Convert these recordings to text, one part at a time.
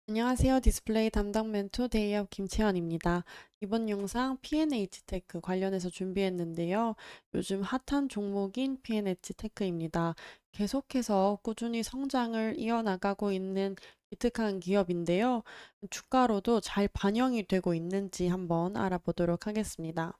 안녕하세요. 디스플레이 담당 멘토 데이업 김채연입니다. 이번 영상 P&H 테크 관련해서 준비했는데요. 요즘 핫한 종목인 P&H 테크입니다. 계속해서 꾸준히 성장을 이어나가고 있는 기특한 기업인데요. 주가로도 잘 반영이 되고 있는지 한번 알아보도록 하겠습니다.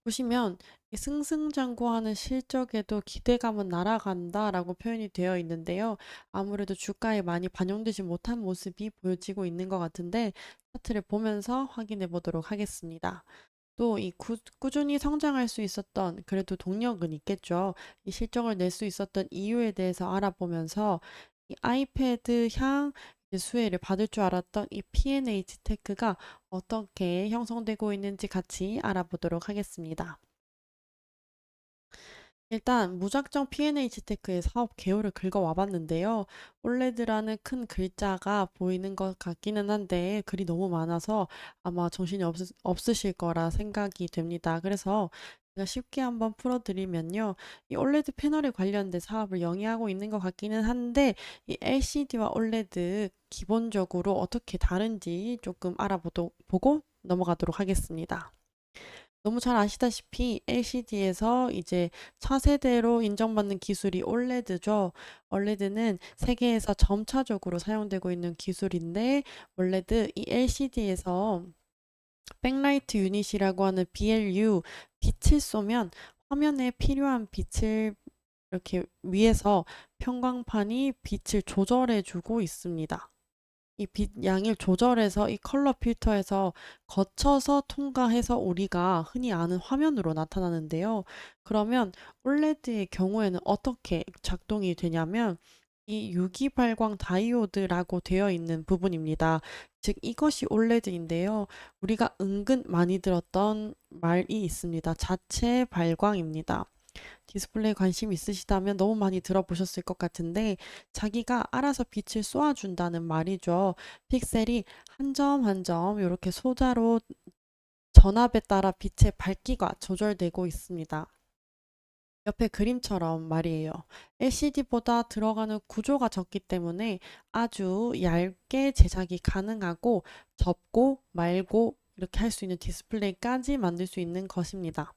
보시면 이 승승장구하는 실적에도 기대감은 날아간다라고 표현이 되어 있는데요. 아무래도 주가에 많이 반영되지 못한 모습이 보여지고 있는 것 같은데 차트를 보면서 확인해 보도록 하겠습니다. 또 이 꾸준히 성장할 수 있었던 그래도 동력은 있겠죠. 이 실적을 낼 수 있었던 이유에 대해서 알아보면서 이 아이패드 향 이제 수혜를 받을 줄 알았던 이 P&H 테크가 어떻게 형성되고 있는지 같이 알아보도록 하겠습니다. 일단 무작정 P&H 테크의 사업 개요를 긁어와 봤는데요. 올레드라는 큰 글자가 보이는 것 같기는 한데 글이 너무 많아서 아마 정신이 없으실 거라 생각이 됩니다. 그래서 제가 쉽게 한번 풀어드리면요. 이 올레드 패널에 관련된 사업을 영위하고 있는 것 같기는 한데 이 LCD와 올레드 기본적으로 어떻게 다른지 조금 알아보고 넘어가도록 하겠습니다. 너무 잘 아시다시피 LCD에서 이제 차세대로 인정받는 기술이 OLED죠. OLED는 세계에서 점차적으로 사용되고 있는 기술인데, OLED 이 LCD에서 백라이트 유닛이라고 하는 BLU, 빛을 쏘면 화면에 필요한 빛을 이렇게 위에서 편광판이 빛을 조절해 주고 있습니다. 이 빛 양을 조절해서 이 컬러 필터에서 거쳐서 통과해서 우리가 흔히 아는 화면으로 나타나는데요. 그러면 OLED의 경우에는 어떻게 작동이 되냐면 이 유기 발광 다이오드라고 되어 있는 부분입니다. 즉 이것이 OLED인데요. 우리가 은근 많이 들었던 말이 있습니다. 자체 발광입니다. 디스플레이 관심 있으시다면 너무 많이 들어보셨을 것 같은데 자기가 알아서 빛을 쏘아준다는 말이죠. 픽셀이 한 점 한 점 이렇게 소자로 전압에 따라 빛의 밝기가 조절되고 있습니다. 옆에 그림처럼 말이에요. LCD보다 들어가는 구조가 적기 때문에 아주 얇게 제작이 가능하고 접고 말고 이렇게 할 수 있는 디스플레이까지 만들 수 있는 것입니다.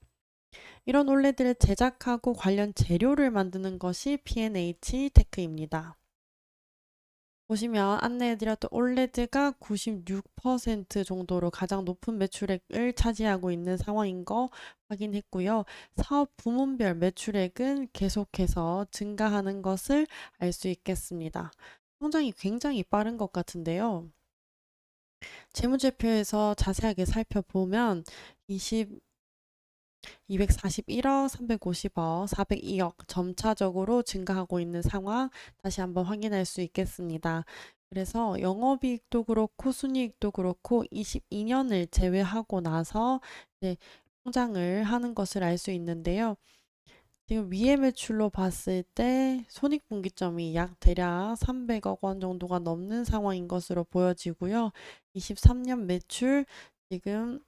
이런 올레드를 제작하고 관련 재료를 만드는 것이 P&H 테크입니다. 보시면 안내해드렸던 올레드가 96% 정도로 가장 높은 매출액을 차지하고 있는 상황인 거 확인했고요. 사업 부문별 매출액은 계속해서 증가하는 것을 알 수 있겠습니다. 성장이 굉장히 빠른 것 같은데요. 재무제표에서 자세하게 살펴보면 241억, 350억, 402억 점차적으로 증가하고 있는 상황 다시 한번 확인할 수 있겠습니다. 그래서 영업이익도 그렇고 순이익도 그렇고 22년을 제외하고 나서 이제 성장을 하는 것을 알 수 있는데요. 지금 위의 매출로 봤을 때 손익분기점이 약 대략 300억 원 정도가 넘는 상황인 것으로 보여지고요. 23년 매출 지금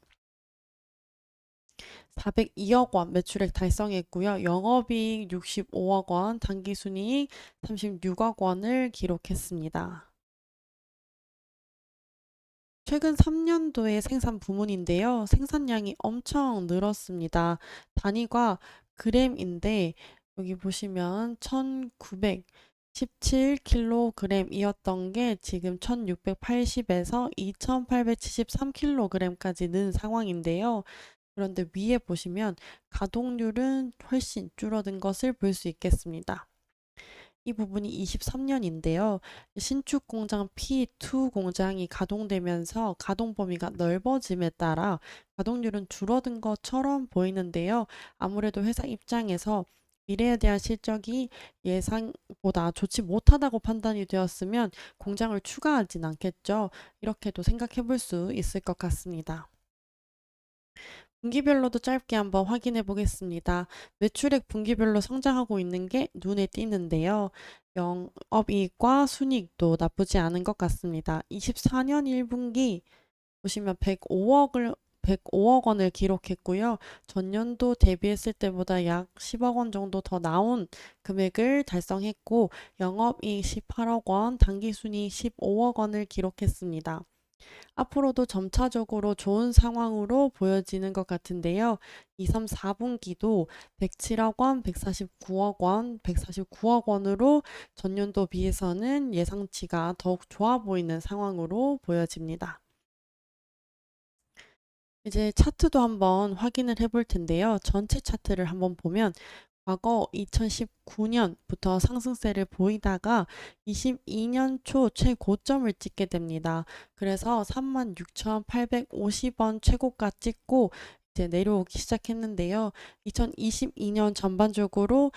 402억 원 매출액 달성했고요. 영업이익 65억 원, 당기순이익 36억 원을 기록했습니다. 최근 3년도의 생산 부문인데요. 생산량이 엄청 늘었습니다. 단위가 그램인데 여기 보시면 1917kg이었던 게 지금 1680에서 2873kg까지 는 상황인데요. 그런데 위에 보시면 가동률은 훨씬 줄어든 것을 볼 수 있겠습니다. 이 부분이 23년인데요. 신축 공장 P2 공장이 가동되면서 가동 범위가 넓어짐에 따라 가동률은 줄어든 것처럼 보이는데요. 아무래도 회사 입장에서 미래에 대한 실적이 예상보다 좋지 못하다고 판단이 되었으면 공장을 추가하진 않겠죠. 이렇게도 생각해 볼 수 있을 것 같습니다. 분기별로도 짧게 한번 확인해 보겠습니다. 매출액 분기별로 성장하고 있는 게 눈에 띄는데요. 영업이익과 순이익도 나쁘지 않은 것 같습니다. 24년 1분기 보시면 105억 원을 기록했고요. 전년도 대비했을 때보다 약 10억 원 정도 더 나온 금액을 달성했고, 영업이익 18억 원, 당기순이익 15억 원을 기록했습니다. 앞으로도 점차적으로 좋은 상황으로 보여지는 것 같은데요. 2, 3, 4분기도 107억 원, 149억 원, 149억 원으로 전년도 비해서는 예상치가 더욱 좋아 보이는 상황으로 보여집니다. 이제 차트도 한번 확인을 해볼 텐데요. 전체 차트를 한번 보면 과거 2019년부터 상승세를 보이다가 22년 초 최고점을 찍게 됩니다. 그래서 36,850원 최고가 찍고 이제 내려오기 시작했는데요. 2022년 전반적으로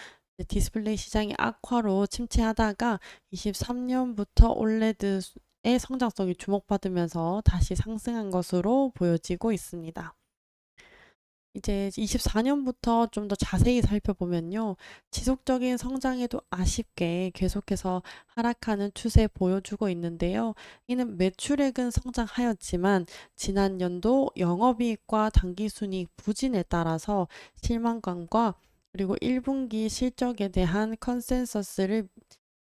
디스플레이 시장이 악화로 침체하다가 23년부터 올레드의 성장성이 주목받으면서 다시 상승한 것으로 보여지고 있습니다. 이제 24년부터 좀 더 자세히 살펴보면요. 지속적인 성장에도 아쉽게 계속해서 하락하는 추세 보여주고 있는데요. 이는 매출액은 성장하였지만 지난 연도 영업이익과 당기순이익 부진에 따라서 실망감과 그리고 1분기 실적에 대한 컨센서스를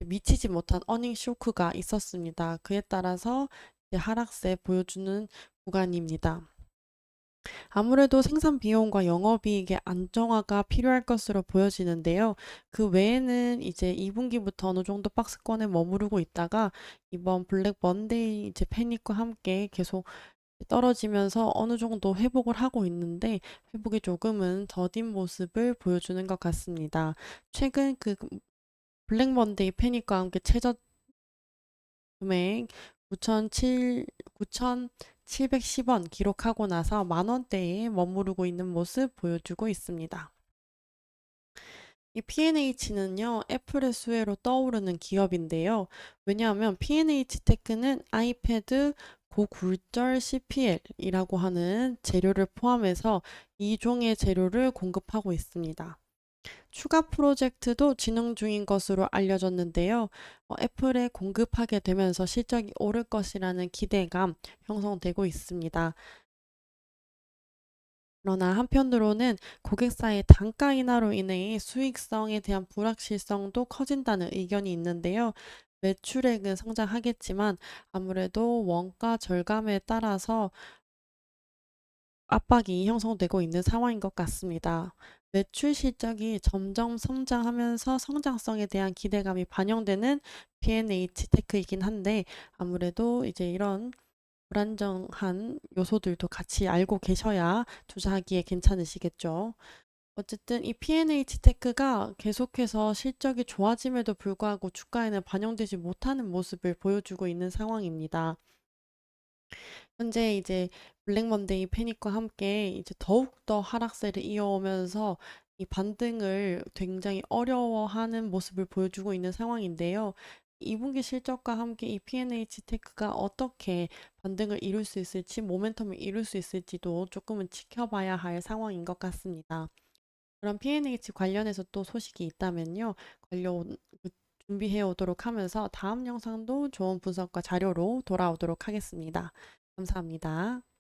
미치지 못한 어닝 쇼크가 있었습니다. 그에 따라서 이제 하락세 보여주는 구간입니다. 아무래도 생산 비용과 영업이익의 안정화가 필요할 것으로 보여지는데요. 그 외에는 이제 2분기부터 어느 정도 박스권에 머무르고 있다가 이번 블랙 먼데이 이제 패닉과 함께 계속 떨어지면서 어느 정도 회복을 하고 있는데 회복이 조금은 더딘 모습을 보여주는 것 같습니다. 최근 그 블랙 먼데이 패닉과 함께 최저 금액 9,710원 기록하고 나서 만 원대에 머무르고 있는 모습 보여주고 있습니다. 이 P&H는요, 애플의 수혜로 떠오르는 기업인데요. 왜냐하면 P&H 테크는 아이패드 고굴절 CPL이라고 하는 재료를 포함해서 2종의 재료를 공급하고 있습니다. 추가 프로젝트도 진행 중인 것으로 알려졌는데요. 애플에 공급하게 되면서 실적이 오를 것이라는 기대감 형성되고 있습니다. 그러나 한편으로는 고객사의 단가 인하로 인해 수익성에 대한 불확실성도 커진다는 의견이 있는데요. 매출액은 성장하겠지만 아무래도 원가 절감에 따라서 압박이 형성되고 있는 상황인 것 같습니다. 매출 실적이 점점 성장하면서 성장성에 대한 기대감이 반영되는 P&H 테크이긴 한데 아무래도 이제 이런 불안정한 요소들도 같이 알고 계셔야 투자하기에 괜찮으시겠죠. 어쨌든 이 P&H 테크가 계속해서 실적이 좋아짐에도 불구하고 주가에는 반영되지 못하는 모습을 보여주고 있는 상황입니다. 현재 이제 블랙 먼데이 패닉과 함께 이제 더욱더 하락세를 이어오면서 이 반등을 굉장히 어려워하는 모습을 보여주고 있는 상황인데요. 2분기 실적과 함께 이 P&H 테크가 어떻게 반등을 이룰 수 있을지, 모멘텀을 이룰 수 있을지도 조금은 지켜봐야 할 상황인 것 같습니다. 그럼 P&H 관련해서 또 소식이 있다면요. 준비해 오도록 하면서 다음 영상도 좋은 분석과 자료로 돌아오도록 하겠습니다. 감사합니다.